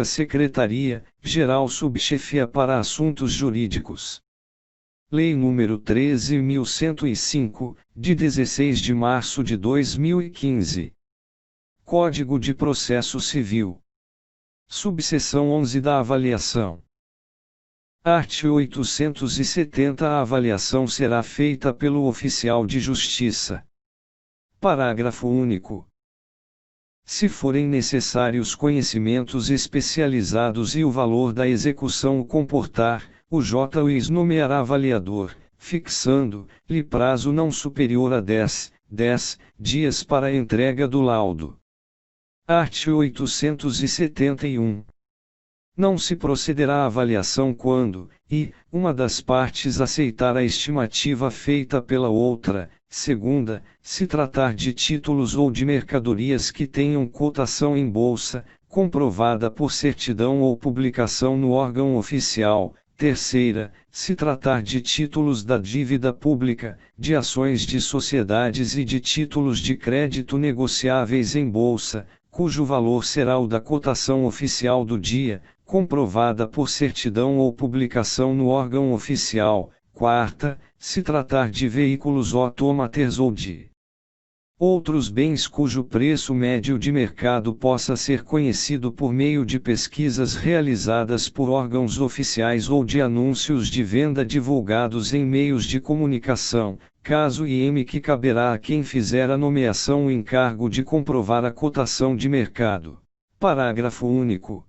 Secretaria-Geral Subchefia para Assuntos Jurídicos. Lei nº 13.105, de 16 de março de 2015. Código de Processo Civil. Subseção 11 da avaliação. Art. 870. A avaliação será feita pelo oficial de justiça. Parágrafo único. Se forem necessários conhecimentos especializados e o valor da execução o comportar, o juiz nomeará avaliador, fixando-lhe prazo não superior a 10 dias para a entrega do laudo. Art. 871. Não se procederá à avaliação quando, uma das partes aceitar a estimativa feita pela outra, segunda, se tratar de títulos ou de mercadorias que tenham cotação em bolsa, comprovada por certidão ou publicação no órgão oficial, terceira, se tratar de títulos da dívida pública, de ações de sociedades e de títulos de crédito negociáveis em bolsa, cujo valor será o da cotação oficial do dia, comprovada por certidão ou publicação no órgão oficial. Quarta, se tratar de veículos autômatos ou de outros bens cujo preço médio de mercado possa ser conhecido por meio de pesquisas realizadas por órgãos oficiais ou de anúncios de venda divulgados em meios de comunicação, caso que caberá a quem fizer a nomeação o encargo de comprovar a cotação de mercado. Parágrafo único.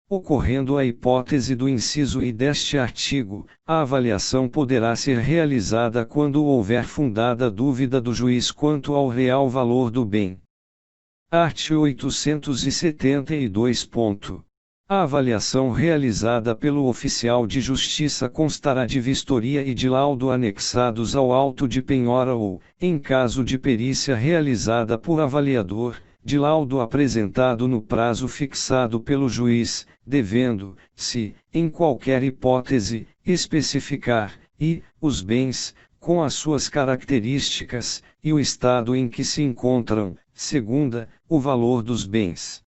Ocorrendo a hipótese do inciso I deste artigo, a avaliação poderá ser realizada quando houver fundada dúvida do juiz quanto ao real valor do bem. Art. 872. A avaliação realizada pelo oficial de justiça constará de vistoria e de laudo anexados ao auto de penhora ou, em caso de perícia realizada por avaliador, de laudo apresentado no prazo fixado pelo juiz, devendo-se, em qualquer hipótese, especificar, os bens, com as suas características, e o estado em que se encontram, segunda, o valor dos bens.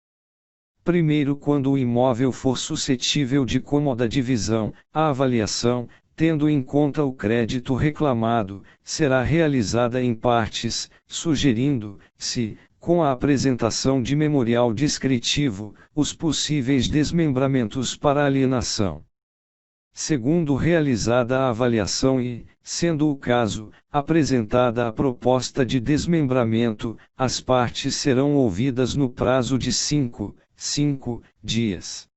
Primeiro, quando o imóvel for suscetível de cômoda divisão, a avaliação, tendo em conta o crédito reclamado, será realizada em partes, sugerindo-se, com a apresentação de memorial descritivo, os possíveis desmembramentos para alienação. Segundo, realizada a avaliação e, sendo o caso, apresentada a proposta de desmembramento, as partes serão ouvidas no prazo de 5 dias.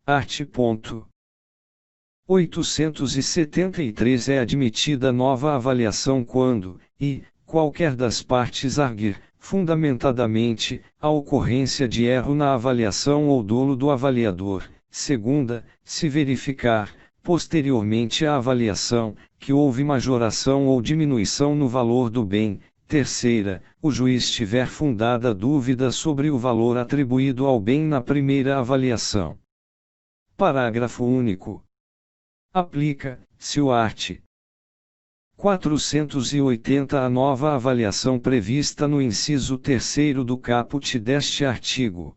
Art. 873. É admitida nova avaliação quando, qualquer das partes arguir, fundamentadamente, a ocorrência de erro na avaliação ou dolo do avaliador. Segunda, se verificar, posteriormente à avaliação, que houve majoração ou diminuição no valor do bem. Terceira, o juiz tiver fundada dúvida sobre o valor atribuído ao bem na primeira avaliação. Parágrafo único. Aplica-se o art. 480 a nova avaliação prevista no inciso 3º do caput deste artigo.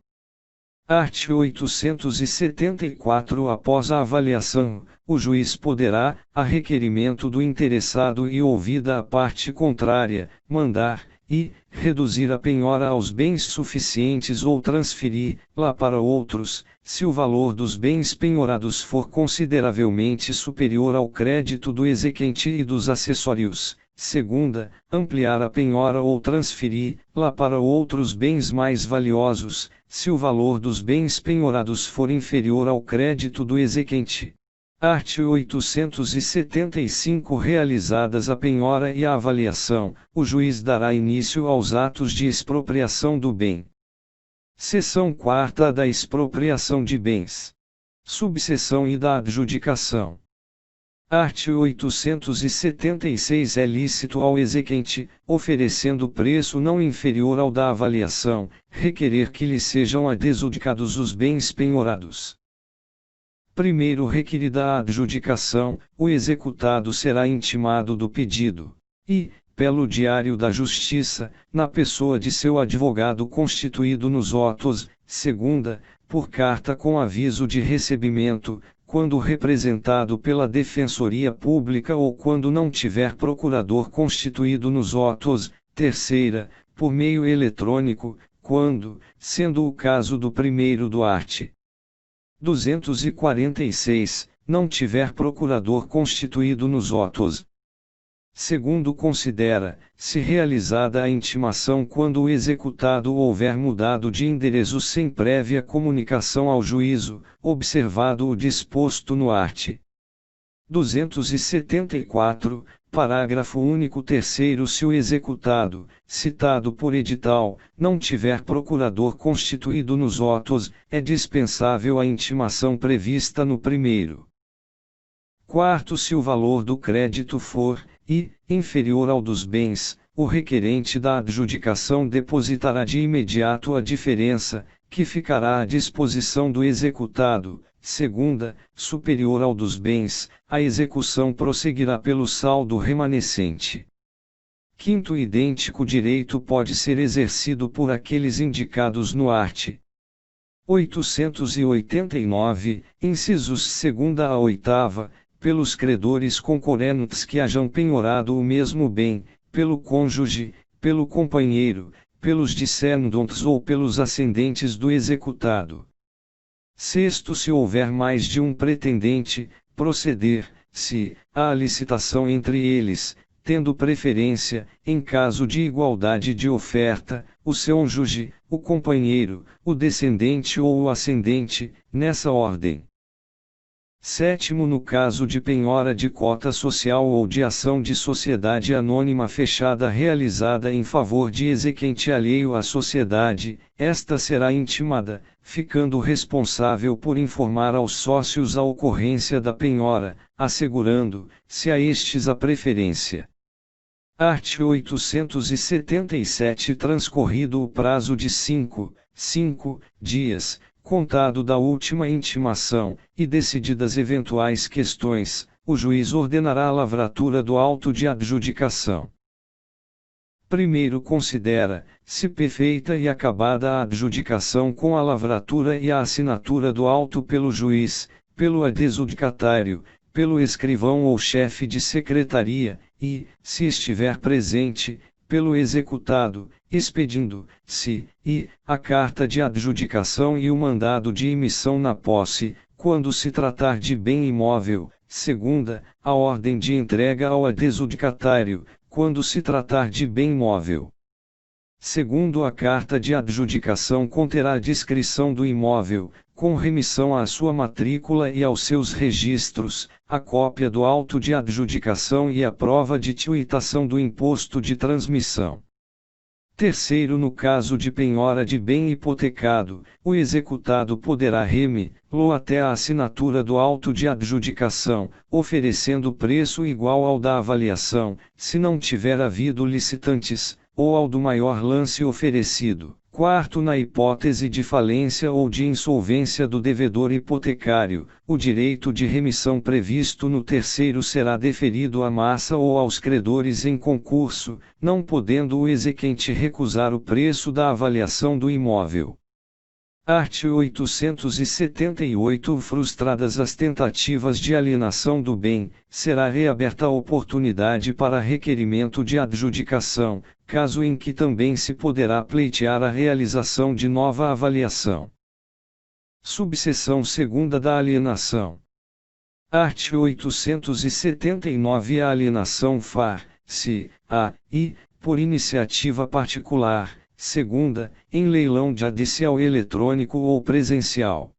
Art. 874. Após a avaliação, o juiz poderá, a requerimento do interessado e ouvida a parte contrária, mandar, reduzir a penhora aos bens suficientes ou transferir-la para outros, se o valor dos bens penhorados for consideravelmente superior ao crédito do exequente e dos acessórios. Segunda, ampliar a penhora ou transferir-la para outros bens mais valiosos, se o valor dos bens penhorados for inferior ao crédito do exequente. Art. 875. Realizadas a penhora e a avaliação, o juiz dará início aos atos de expropriação do bem. Seção 4ª da expropriação de bens. Subseção I da adjudicação. Art. 876. É lícito ao exequente, oferecendo preço não inferior ao da avaliação, requerer que lhe sejam adjudicados os bens penhorados. Primeiro requerida a adjudicação, o executado será intimado do pedido, pelo Diário da Justiça, na pessoa de seu advogado constituído nos autos. Segunda, por carta com aviso de recebimento, quando representado pela Defensoria Pública ou quando não tiver procurador constituído nos autos; terceira, por meio eletrônico, quando, sendo o caso do primeiro do art. 246, não tiver procurador constituído nos autos. Segundo, considera, se realizada a intimação quando o executado houver mudado de endereço sem prévia comunicação ao juízo, observado o disposto no art. 274, parágrafo único terceiro, se o executado, citado por edital, não tiver procurador constituído nos autos, é dispensável a intimação prevista no primeiro. Quarto, se o valor do crédito for, inferior ao dos bens, o requerente da adjudicação depositará de imediato a diferença, que ficará à disposição do executado. Segunda, superior ao dos bens, a execução prosseguirá pelo saldo remanescente. Quinto, idêntico direito pode ser exercido por aqueles indicados no art. 889, incisos 2ª a 8ª, pelos credores concorrentes que hajam penhorado o mesmo bem, pelo cônjuge, pelo companheiro, pelos descendentes ou pelos ascendentes do executado. Sexto, se houver mais de um pretendente, proceder-se à licitação entre eles, tendo preferência, em caso de igualdade de oferta, o cônjuge, o companheiro, o descendente ou o ascendente, nessa ordem. Sétimo, no caso de penhora de cota social ou de ação de sociedade anônima fechada realizada em favor de exequente alheio à sociedade, esta será intimada, ficando responsável por informar aos sócios a ocorrência da penhora, assegurando, se a estes a preferência. Art. 877. Transcorrido o prazo de 5 dias, contado da última intimação, e decididas eventuais questões, o juiz ordenará a lavratura do auto de adjudicação. Primeiro, considera, se perfeita e acabada a adjudicação com a lavratura e a assinatura do auto pelo juiz, pelo adjudicatário, pelo escrivão ou chefe de secretaria, e, se estiver presente, pelo executado, expedindo-se, a carta de adjudicação e o mandado de emissão na posse, quando se tratar de bem imóvel; segunda, a ordem de entrega ao adjudicatário, quando se tratar de bem móvel. Segundo, a carta de adjudicação conterá a descrição do imóvel, com remissão à sua matrícula e aos seus registros, a cópia do auto de adjudicação e a prova de quitação do imposto de transmissão. Terceiro, no caso de penhora de bem hipotecado, o executado poderá remi-lo até a assinatura do auto de adjudicação, oferecendo preço igual ao da avaliação, se não tiver havido licitantes, ou ao do maior lance oferecido. Quarto, na hipótese de falência ou de insolvência do devedor hipotecário, o direito de remissão previsto no terceiro será deferido à massa ou aos credores em concurso, não podendo o exequente recusar o preço da avaliação do imóvel. Art. 878. Frustradas as tentativas de alienação do bem, será reaberta a oportunidade para requerimento de adjudicação, caso em que também se poderá pleitear a realização de nova avaliação. Subseção 2ª da alienação. Art. 879. A alienação far-se-á, por iniciativa particular. Segunda, em leilão judicial eletrônico ou presencial.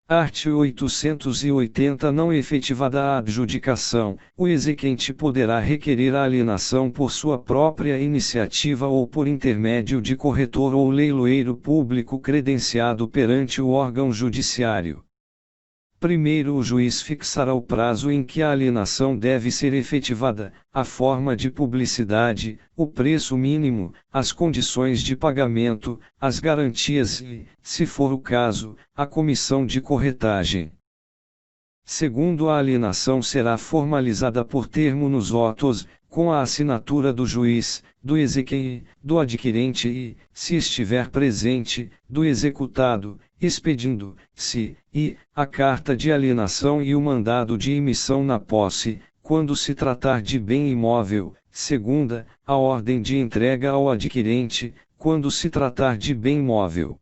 Art. 880. Não efetivada a adjudicação, o exequente poderá requerer a alienação por sua própria iniciativa ou por intermédio de corretor ou leiloeiro público credenciado perante o órgão judiciário. Primeiro, o juiz fixará o prazo em que a alienação deve ser efetivada, a forma de publicidade, o preço mínimo, as condições de pagamento, as garantias e, se for o caso, a comissão de corretagem. Segundo, a alienação será formalizada por termo nos autos, com a assinatura do juiz, do exequente, do adquirente e, se estiver presente, do executado, expedindo-se, e, a carta de alienação e o mandado de emissão na posse, quando se tratar de bem imóvel, segunda, a ordem de entrega ao adquirente, quando se tratar de bem móvel.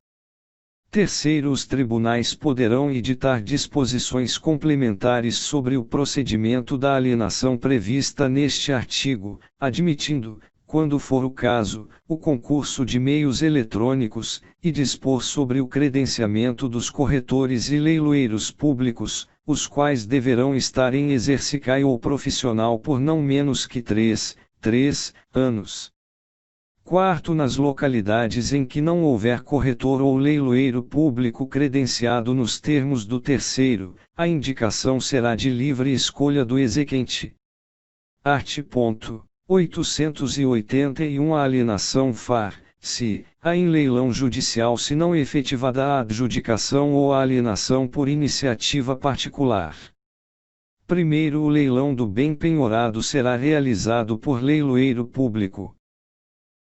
Terceiro, os tribunais poderão editar disposições complementares sobre o procedimento da alienação prevista neste artigo, admitindo, quando for o caso, o concurso de meios eletrônicos, e dispor sobre o credenciamento dos corretores e leiloeiros públicos, os quais deverão estar em exercício ou profissional por não menos que 3 anos. Quarto, nas localidades em que não houver corretor ou leiloeiro público credenciado nos termos do terceiro, a indicação será de livre escolha do exequente. Art. 881. A alienação far-se, em leilão judicial se não efetivada a adjudicação ou a alienação por iniciativa particular. Primeiro, o leilão do bem penhorado será realizado por leiloeiro público.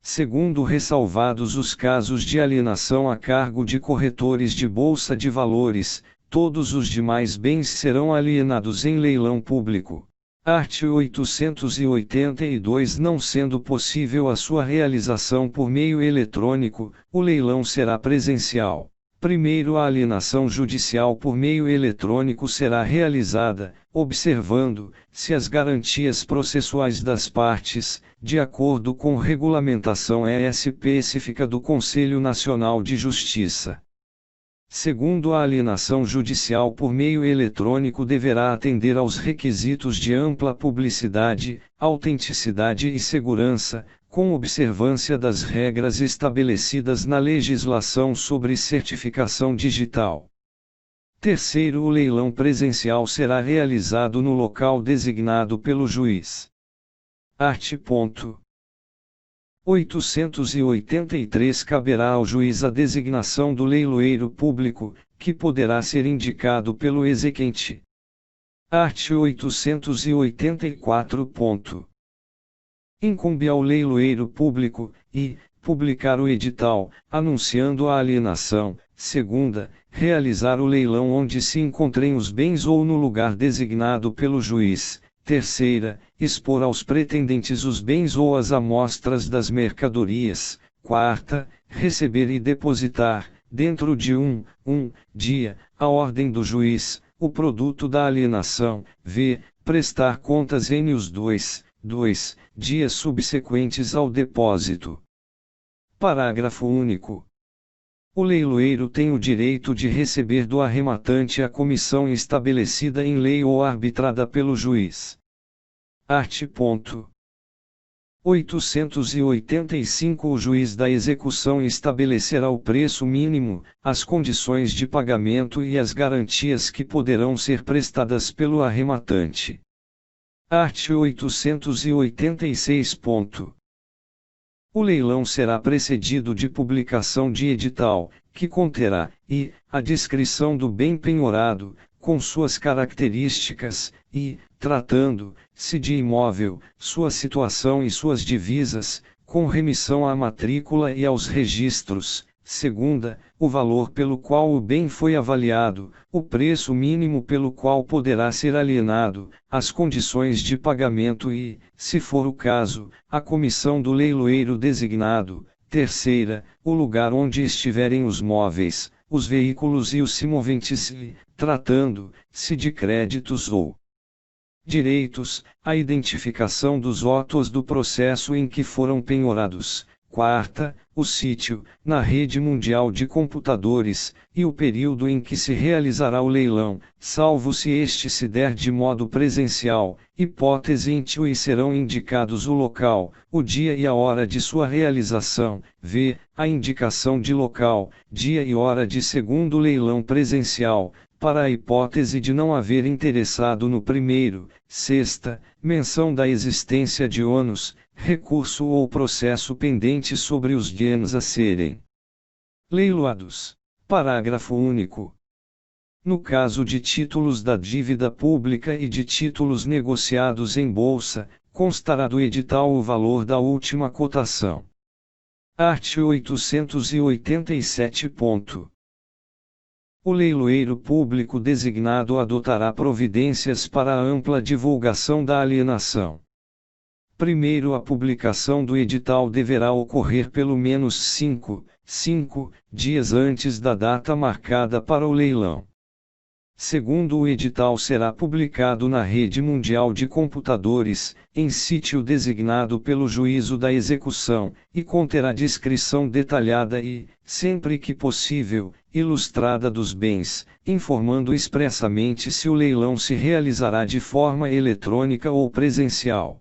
Segundo, ressalvados os casos de alienação a cargo de corretores de bolsa de valores, todos os demais bens serão alienados em leilão público. Art. 882. Não sendo possível a sua realização por meio eletrônico, o leilão será presencial. Primeiro, a alienação judicial por meio eletrônico será realizada, observando-se as garantias processuais das partes, de acordo com regulamentação específica do Conselho Nacional de Justiça. Segundo, a alienação judicial por meio eletrônico deverá atender aos requisitos de ampla publicidade, autenticidade e segurança, com observância das regras estabelecidas na legislação sobre certificação digital. Terceiro, o leilão presencial será realizado no local designado pelo juiz. Art. 883. Caberá ao juiz a designação do leiloeiro público, que poderá ser indicado pelo exequente. Art. 884. Incumbe ao leiloeiro público, publicar o edital, anunciando a alienação. Segunda, realizar o leilão onde se encontrem os bens ou no lugar designado pelo juiz. Terceira, expor aos pretendentes os bens ou as amostras das mercadorias. Quarta, receber e depositar, dentro de um dia, a ordem do juiz, o produto da alienação. Prestar contas em os dois dias subsequentes ao depósito. Parágrafo único. O leiloeiro tem o direito de receber do arrematante a comissão estabelecida em lei ou arbitrada pelo juiz. Art. 885. O juiz da execução estabelecerá o preço mínimo, as condições de pagamento e as garantias que poderão ser prestadas pelo arrematante. Art. 886. O leilão será precedido de publicação de edital, que conterá, a descrição do bem penhorado, com suas características, e, tratando-se de imóvel, sua situação e suas divisas, com remissão à matrícula e aos registros. Segunda, o valor pelo qual o bem foi avaliado, o preço mínimo pelo qual poderá ser alienado, as condições de pagamento e, se for o caso, a comissão do leiloeiro designado. Terceira, o lugar onde estiverem os móveis, os veículos e os semoventes e, tratando-se de créditos ou direitos, a identificação dos autos do processo em que foram penhorados. Quarta, o sítio, na rede mundial de computadores, e o período em que se realizará o leilão, salvo se este se der de modo presencial, hipótese em que serão indicados o local, o dia e a hora de sua realização. A indicação de local, dia e hora de segundo leilão presencial, para a hipótese de não haver interessado no primeiro. Sexta, menção da existência de ônus, recurso ou processo pendente sobre os bens a serem leiloados. Parágrafo único. No caso de títulos da dívida pública e de títulos negociados em bolsa, constará do edital o valor da última cotação. Art. 887. O leiloeiro público designado adotará providências para a ampla divulgação da alienação. Primeiro, a publicação do edital deverá ocorrer pelo menos 5 dias antes da data marcada para o leilão. Segundo, o edital será publicado na rede mundial de computadores, em sítio designado pelo juízo da execução, e conterá descrição detalhada e, sempre que possível, ilustrada dos bens, informando expressamente se o leilão se realizará de forma eletrônica ou presencial.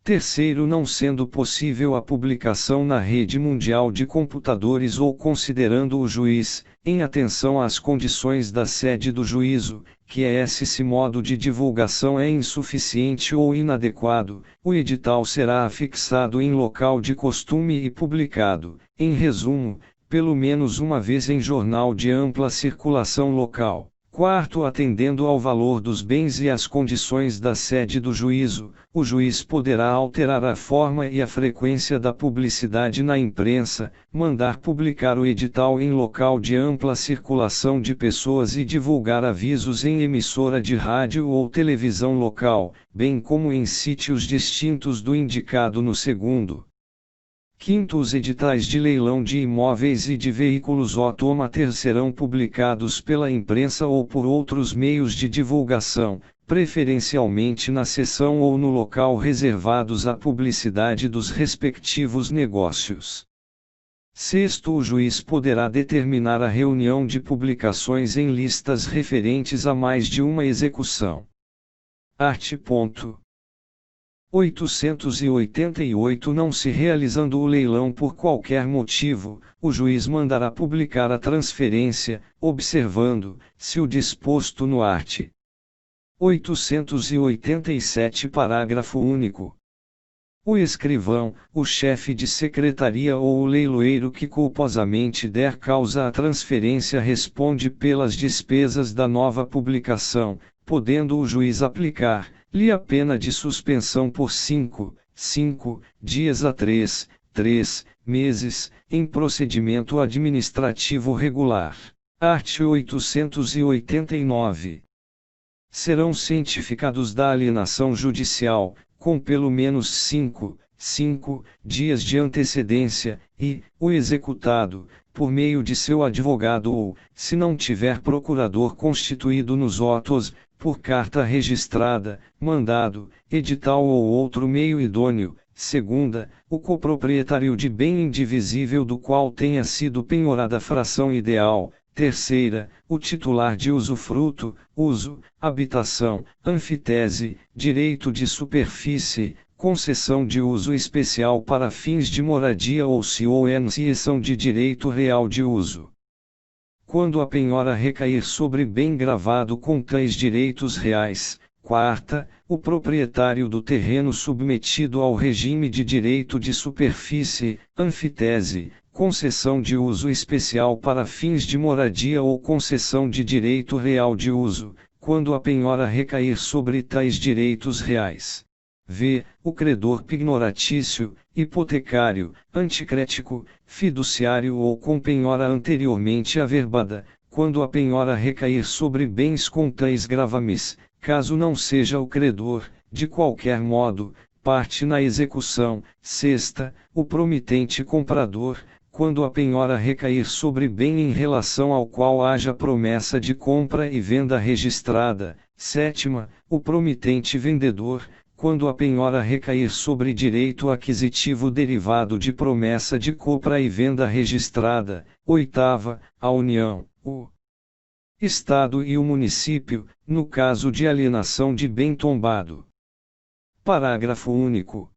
Terceiro, não sendo possível a publicação na rede mundial de computadores ou considerando o juiz, em atenção às condições da sede do juízo, que esse modo de divulgação é insuficiente ou inadequado, o edital será afixado em local de costume e publicado, em resumo, pelo menos uma vez em jornal de ampla circulação local. Quarto, atendendo ao valor dos bens e às condições da sede do juízo, o juiz poderá alterar a forma e a frequência da publicidade na imprensa, mandar publicar o edital em local de ampla circulação de pessoas e divulgar avisos em emissora de rádio ou televisão local, bem como em sítios distintos do indicado no segundo. Quinto, os editais de leilão de imóveis e de veículos autômater serão publicados pela imprensa ou por outros meios de divulgação, preferencialmente na seção ou no local reservados à publicidade dos respectivos negócios. Sexto, o juiz poderá determinar a reunião de publicações em listas referentes a mais de uma execução. Art. 888. Não se realizando o leilão por qualquer motivo, o juiz mandará publicar a transferência, observando, se o disposto no art. 887 parágrafo único. O escrivão, o chefe de secretaria ou o leiloeiro que culposamente der causa à transferência responde pelas despesas da nova publicação, podendo o juiz aplicar-lhe a pena de suspensão por 5 dias a 3 meses, em procedimento administrativo regular. Art. 889. Serão cientificados da alienação judicial, com pelo menos 5 dias de antecedência, e, o executado, por meio de seu advogado ou, se não tiver procurador constituído nos autos, por carta registrada, mandado, edital ou outro meio idôneo. Segunda, o coproprietário de bem indivisível do qual tenha sido penhorada a fração ideal. Terceira, o titular de usufruto, uso, habitação, anfitese, direito de superfície, concessão de uso especial para fins de moradia ou cessão de direito real de uso. Quando a penhora recair sobre bem gravado com tais direitos reais. Quarta, o proprietário do terreno submetido ao regime de direito de superfície, anfitese, concessão de uso especial para fins de moradia ou concessão de direito real de uso, quando a penhora recair sobre tais direitos reais. V. O credor pignoratício, hipotecário, anticrético, fiduciário ou com penhora anteriormente averbada, quando a penhora recair sobre bens com tais gravames, caso não seja o credor, de qualquer modo, parte na execução. Sexta, o promitente comprador, quando a penhora recair sobre bem em relação ao qual haja promessa de compra e venda registrada. Sétima, o promitente vendedor, quando a penhora recair sobre direito aquisitivo derivado de promessa de compra e venda registrada. Oitava, a União, o Estado e o município, no caso de alienação de bem tombado. Parágrafo único.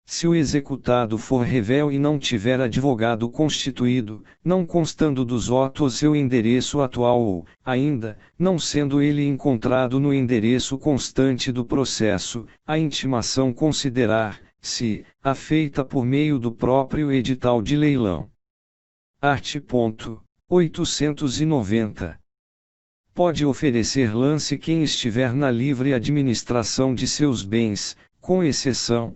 Se o executado for revel e não tiver advogado constituído, não constando dos autos seu endereço atual ou, ainda, não sendo ele encontrado no endereço constante do processo, a intimação considerar-se a feita por meio do próprio edital de leilão. Art. 890. Pode oferecer lance quem estiver na livre administração de seus bens, com exceção,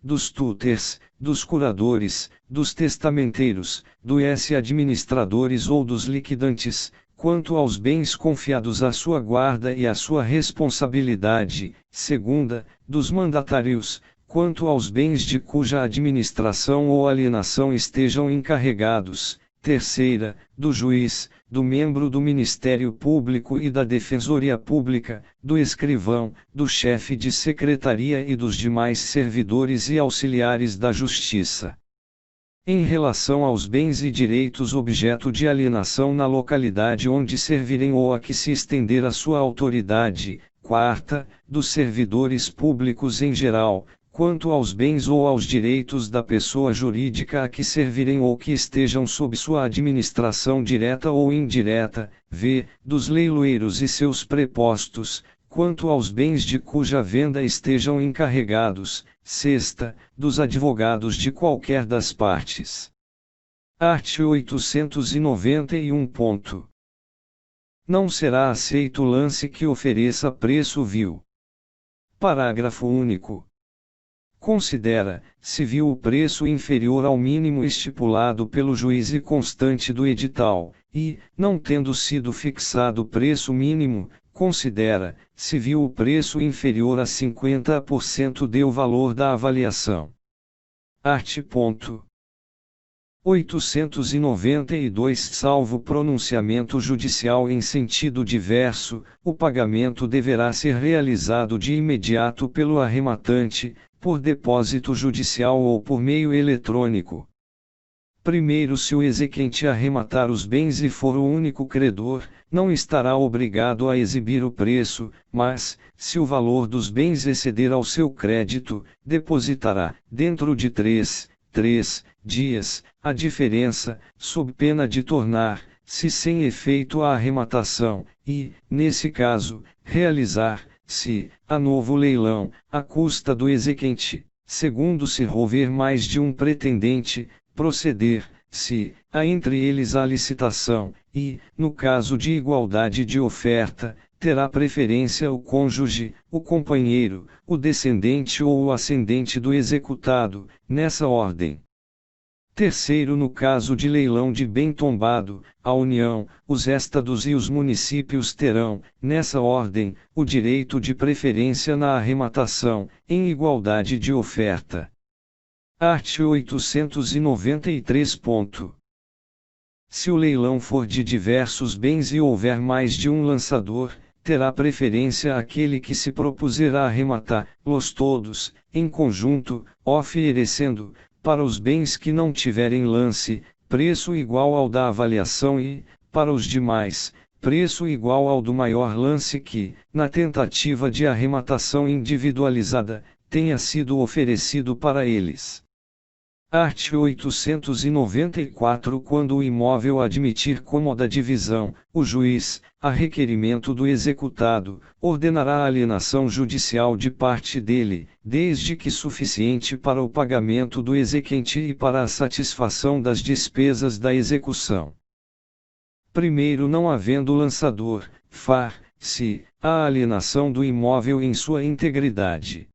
dos tutors, dos curadores, dos testamenteiros, dos administradores ou dos liquidantes, quanto aos bens confiados à sua guarda e à sua responsabilidade, segunda, dos mandatários, quanto aos bens de cuja administração ou alienação estejam encarregados, terceira, do juiz, do membro do Ministério Público e da Defensoria Pública, do escrivão, do chefe de secretaria e dos demais servidores e auxiliares da Justiça. Em relação aos bens e direitos objeto de alienação na localidade onde servirem ou a que se estender a sua autoridade, quarta, dos servidores públicos em geral, quanto aos bens ou aos direitos da pessoa jurídica a que servirem ou que estejam sob sua administração direta ou indireta, dos leiloeiros e seus prepostos, quanto aos bens de cuja venda estejam encarregados, sexta, dos advogados de qualquer das partes. Art. 891. Não será aceito lance que ofereça preço vil. Parágrafo único. Considera, se viu o preço inferior ao mínimo estipulado pelo juiz e constante do edital, e, não tendo sido fixado preço mínimo, considera, se viu o preço inferior a 50% do valor da avaliação. Art. 892. Salvo pronunciamento judicial em sentido diverso, o pagamento deverá ser realizado de imediato pelo arrematante, por depósito judicial ou por meio eletrônico. Primeiro, se o exequente arrematar os bens e for o único credor, não estará obrigado a exibir o preço, mas, se o valor dos bens exceder ao seu crédito, depositará, dentro de 3 dias, a diferença, sob pena de tornar-se sem efeito a arrematação, e, nesse caso, realizar-se, a novo leilão, à custa do exequente. Segundo, se houver mais de um pretendente, proceder-se, a entre eles a licitação, e, no caso de igualdade de oferta, terá preferência o cônjuge, o companheiro, o descendente ou o ascendente do executado, nessa ordem. Terceiro, no caso de leilão de bem tombado, a União, os estados e os municípios terão, nessa ordem, o direito de preferência na arrematação, em igualdade de oferta. Art. 893. Se o leilão for de diversos bens e houver mais de um lançador, terá preferência aquele que se propuser a arrematá-los todos, em conjunto, oferecendo, para os bens que não tiverem lance, preço igual ao da avaliação e, para os demais, preço igual ao do maior lance que, na tentativa de arrematação individualizada, tenha sido oferecido para eles. Art. 894. Quando o imóvel admitir cômoda divisão, o juiz, a requerimento do executado, ordenará a alienação judicial de parte dele, desde que suficiente para o pagamento do exequente e para a satisfação das despesas da execução. Primeiro, não havendo lançador, far-se a alienação do imóvel em sua integridade.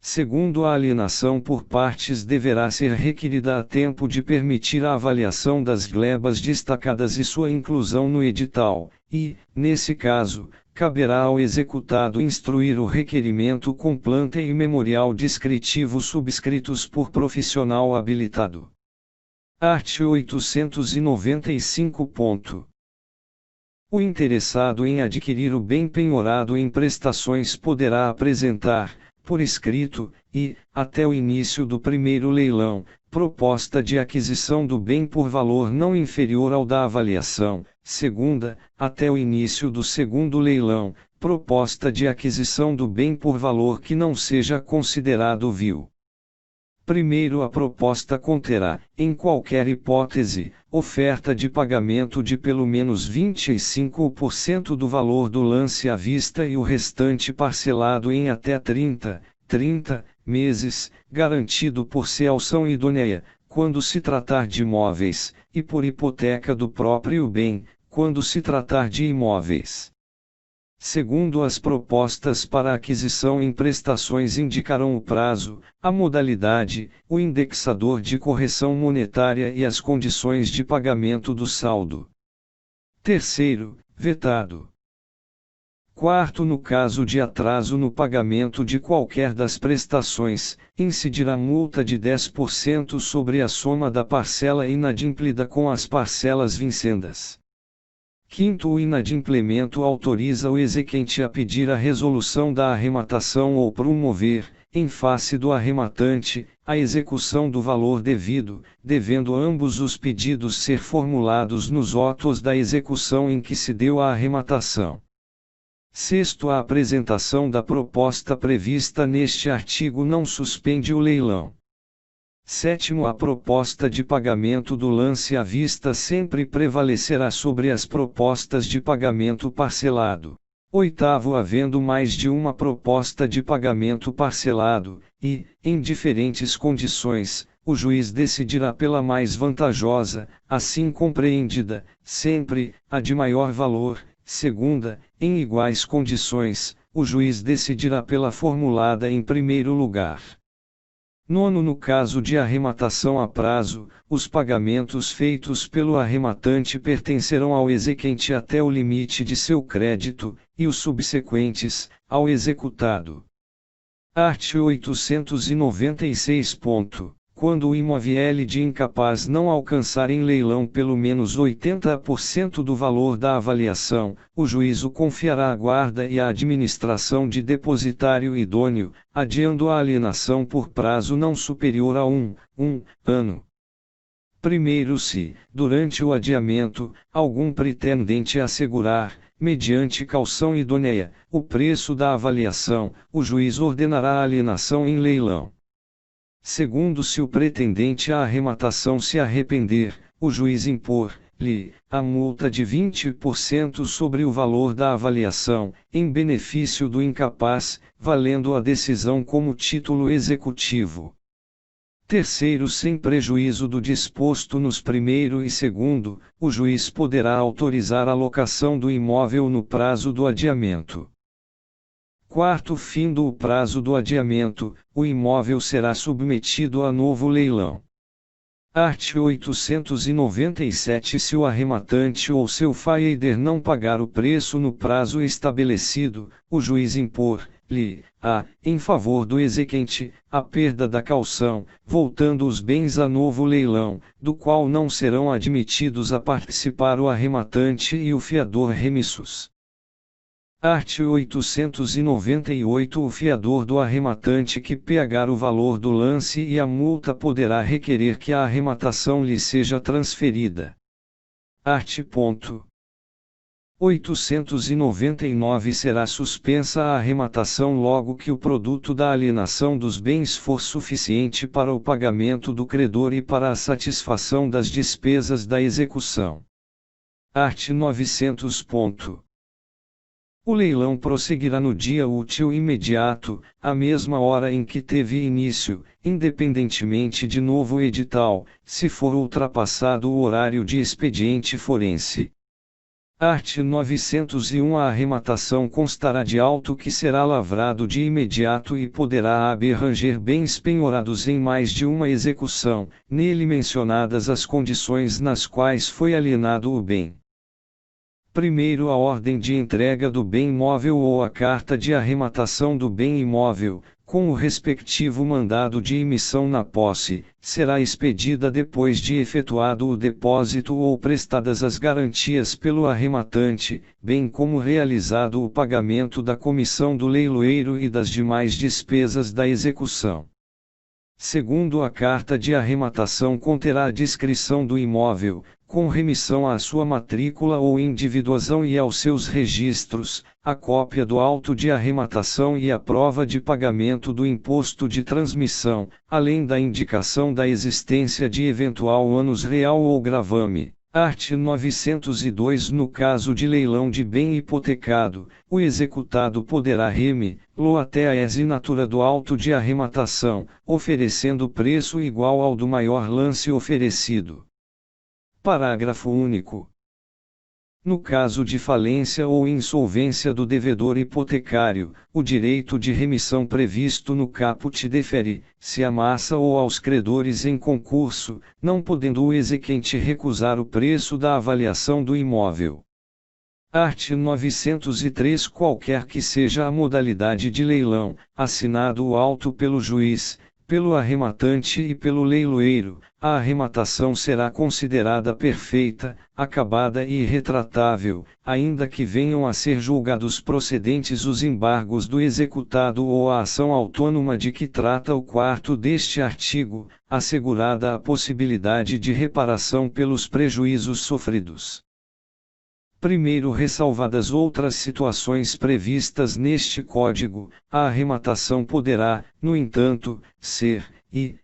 Segundo, a alienação por partes deverá ser requerida a tempo de permitir a avaliação das glebas destacadas e sua inclusão no edital, e, nesse caso, caberá ao executado instruir o requerimento com planta e memorial descritivo subscritos por profissional habilitado. Art. 895. O interessado em adquirir o bem penhorado em prestações poderá apresentar, por escrito, e, até o início do primeiro leilão, proposta de aquisição do bem por valor não inferior ao da avaliação, segunda, até o início do segundo leilão, proposta de aquisição do bem por valor que não seja considerado vil. Primeiro, a proposta conterá, em qualquer hipótese, oferta de pagamento de pelo menos 25% do valor do lance à vista e o restante parcelado em até 30 meses, garantido por alção idônea, quando se tratar de imóveis, e por hipoteca do próprio bem, quando se tratar de imóveis. Segundo as propostas para aquisição em prestações indicarão o prazo, a modalidade, o indexador de correção monetária e as condições de pagamento do saldo. Terceiro, vetado. Quarto, no caso de atraso no pagamento de qualquer das prestações, incidirá multa de 10% sobre a soma da parcela inadimplida com as parcelas vincendas. Quinto, o inadimplemento autoriza o exequente a pedir a resolução da arrematação ou promover, em face do arrematante, a execução do valor devido, devendo ambos os pedidos ser formulados nos autos da execução em que se deu a arrematação. Sexto, a apresentação da proposta prevista neste artigo não suspende o leilão. Sétimo, a proposta de pagamento do lance à vista sempre prevalecerá sobre as propostas de pagamento parcelado. Oitavo, havendo mais de uma proposta de pagamento parcelado, e, em diferentes condições, o juiz decidirá pela mais vantajosa, assim compreendida, sempre, a de maior valor. Segunda, em iguais condições, o juiz decidirá pela formulada em primeiro lugar. Nono, no caso de arrematação a prazo, os pagamentos feitos pelo arrematante pertencerão ao exequente até o limite de seu crédito, e os subsequentes, ao executado. Art. 896. Quando o imóvel de incapaz não alcançar em leilão pelo menos 80% do valor da avaliação, o juiz o confiará à guarda e à administração de depositário idôneo, adiando a alienação por prazo não superior a um ano. Primeiro, se, durante o adiamento, algum pretendente assegurar, mediante caução idônea, o preço da avaliação, o juiz ordenará a alienação em leilão. Segundo, se o pretendente à arrematação se arrepender, o juiz impor-lhe a multa de 20% sobre o valor da avaliação, em benefício do incapaz, valendo a decisão como título executivo. Terceiro, sem prejuízo do disposto nos primeiro e segundo, o juiz poderá autorizar a locação do imóvel no prazo do adiamento. Quarto, findo o prazo do adiamento, o imóvel será submetido a novo leilão. Art. 897. Se o arrematante ou seu faeider não pagar o preço no prazo estabelecido, o juiz impor-lhe, em favor do exequente, a perda da caução, voltando os bens a novo leilão, do qual não serão admitidos a participar o arrematante e o fiador remissos. Art. 898. O fiador do arrematante que pagar o valor do lance e a multa poderá requerer que a arrematação lhe seja transferida. Art. 899. Será suspensa a arrematação logo que o produto da alienação dos bens for suficiente para o pagamento do credor e para a satisfação das despesas da execução. Art. 900. O leilão prosseguirá no dia útil imediato, à mesma hora em que teve início, independentemente de novo edital, se for ultrapassado o horário de expediente forense. Art. 901. A arrematação constará de auto que será lavrado de imediato e poderá abranger bens penhorados em mais de uma execução, nele mencionadas as condições nas quais foi alienado o bem. Primeiro, a ordem de entrega do bem móvel ou a carta de arrematação do bem imóvel, com o respectivo mandado de emissão na posse, será expedida depois de efetuado o depósito ou prestadas as garantias pelo arrematante, bem como realizado o pagamento da comissão do leiloeiro e das demais despesas da execução. Segundo, a carta de arrematação conterá a descrição do imóvel, com remissão à sua matrícula ou individuação e aos seus registros, a cópia do auto de arrematação e a prova de pagamento do imposto de transmissão, além da indicação da existência de eventual ônus real ou gravame. Art. 902. No caso de leilão de bem hipotecado, o executado poderá remi-lo até a assinatura do auto de arrematação, oferecendo preço igual ao do maior lance oferecido. Parágrafo único. No caso de falência ou insolvência do devedor hipotecário, o direito de remissão previsto no caput defere-se à massa ou aos credores em concurso, não podendo o exequente recusar o preço da avaliação do imóvel. Art. 903. Qualquer que seja a modalidade de leilão, assinado o auto pelo juiz, pelo arrematante e pelo leiloeiro, a arrematação será considerada perfeita, acabada e irretratável, ainda que venham a ser julgados procedentes os embargos do executado ou a ação autônoma de que trata o 4º deste artigo, assegurada a possibilidade de reparação pelos prejuízos sofridos. Primeiro, ressalvadas outras situações previstas neste Código, a arrematação poderá, no entanto, ser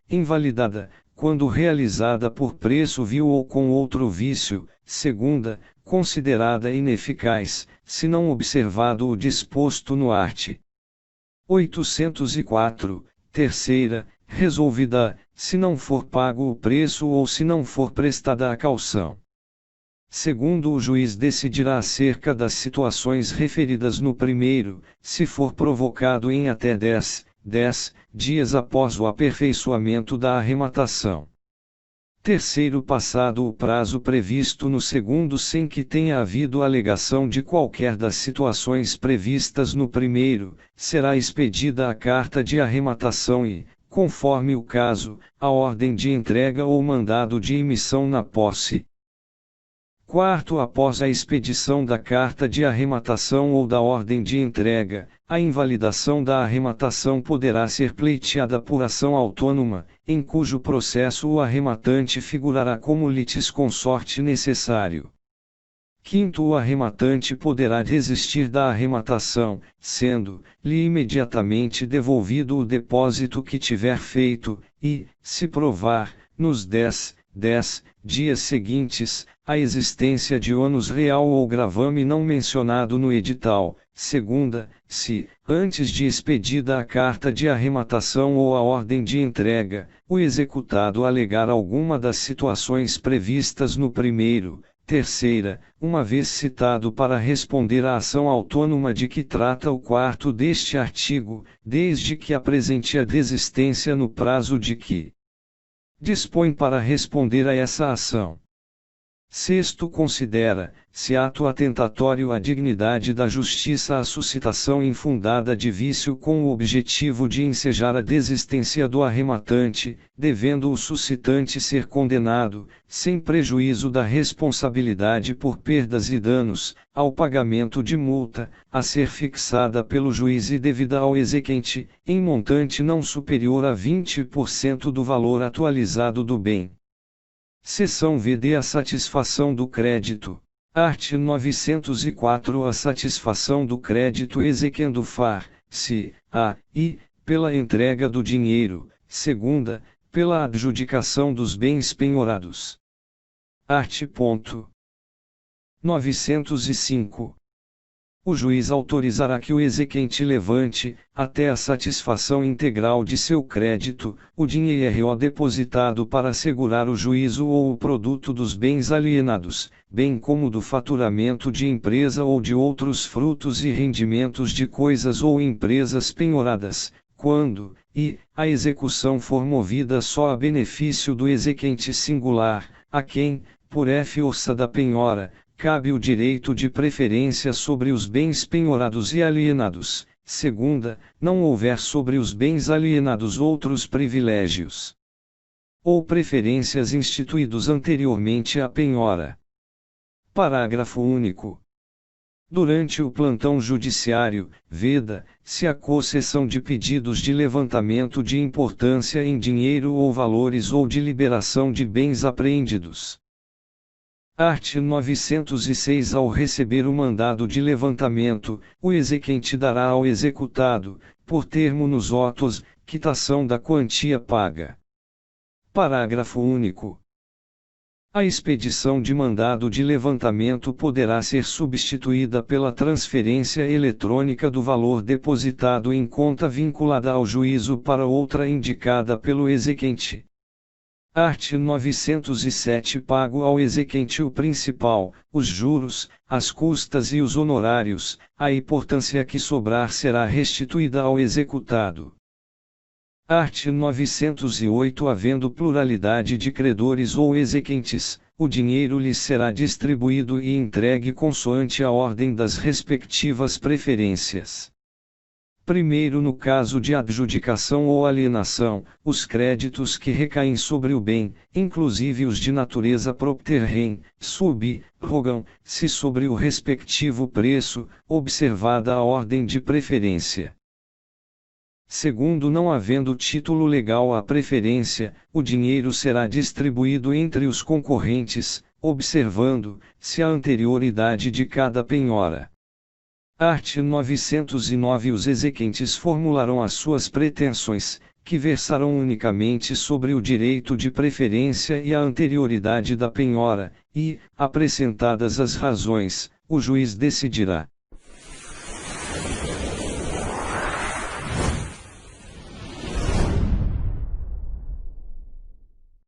invalidada, quando realizada por preço vil ou com outro vício. Segunda, considerada ineficaz, se não observado o disposto no art. 804. Terceira, resolvida, se não for pago o preço ou se não for prestada a caução. Segundo, o juiz decidirá acerca das situações referidas no primeiro, se for provocado em até 10 dias após o aperfeiçoamento da arrematação. Terceiro, passado o prazo previsto no segundo sem que tenha havido alegação de qualquer das situações previstas no primeiro, será expedida a carta de arrematação e, conforme o caso, a ordem de entrega ou mandado de emissão na posse. Quarto, após a expedição da carta de arrematação ou da ordem de entrega, a invalidação da arrematação poderá ser pleiteada por ação autônoma, em cujo processo o arrematante figurará como litisconsorte necessário. Quinto, o arrematante poderá desistir da arrematação, sendo-lhe imediatamente devolvido o depósito que tiver feito, e, se provar, nos 10 dias seguintes, a existência de ônus real ou gravame não mencionado no edital. Segunda, se, antes de expedida a carta de arrematação ou a ordem de entrega, o executado alegar alguma das situações previstas no primeiro. Terceira, uma vez citado para responder à ação autônoma de que trata o 4º deste artigo, desde que apresente a desistência no prazo de que dispõe para responder a essa ação. Sexto, considera-se ato atentatório à dignidade da justiça a suscitação infundada de vício com o objetivo de ensejar a desistência do arrematante, devendo o suscitante ser condenado, sem prejuízo da responsabilidade por perdas e danos, ao pagamento de multa, a ser fixada pelo juiz e devida ao exequente, em montante não superior a 20% do valor atualizado do bem. Seção VD. A satisfação do crédito. Art. 904. A satisfação do crédito exequendo far-se pela entrega do dinheiro. Segunda, pela adjudicação dos bens penhorados. Art. 905. O juiz autorizará que o exequente levante, até a satisfação integral de seu crédito, o dinheiro depositado para assegurar o juízo ou o produto dos bens alienados, bem como do faturamento de empresa ou de outros frutos e rendimentos de coisas ou empresas penhoradas, quando, a execução for movida só a benefício do exequente singular, a quem, por força da penhora, cabe o direito de preferência sobre os bens penhorados e alienados. Segunda, não houver sobre os bens alienados outros privilégios ou preferências instituídos anteriormente à penhora. Parágrafo único. Durante o plantão judiciário, veda-se a concessão de pedidos de levantamento de importância em dinheiro ou valores ou de liberação de bens apreendidos. Art. 906. Ao receber o mandado de levantamento, o exequente dará ao executado, por termo nos autos, quitação da quantia paga. Parágrafo único. A expedição de mandado de levantamento poderá ser substituída pela transferência eletrônica do valor depositado em conta vinculada ao juízo para outra indicada pelo exequente. Art. 907 pago ao exequente o principal, os juros, as custas e os honorários, a importância que sobrar será restituída ao executado. Art. 908 havendo pluralidade de credores ou exequentes, o dinheiro lhes será distribuído e entregue consoante a ordem das respectivas preferências. Primeiro, no caso de adjudicação ou alienação, os créditos que recaem sobre o bem, inclusive os de natureza propter rem, sub, rogam-se sobre o respectivo preço, observada a ordem de preferência. Segundo, não havendo título legal à preferência, o dinheiro será distribuído entre os concorrentes, observando-se a anterioridade de cada penhora. Art. 909 Os exequentes formularão as suas pretensões, que versarão unicamente sobre o direito de preferência e a anterioridade da penhora, e, apresentadas as razões, o juiz decidirá.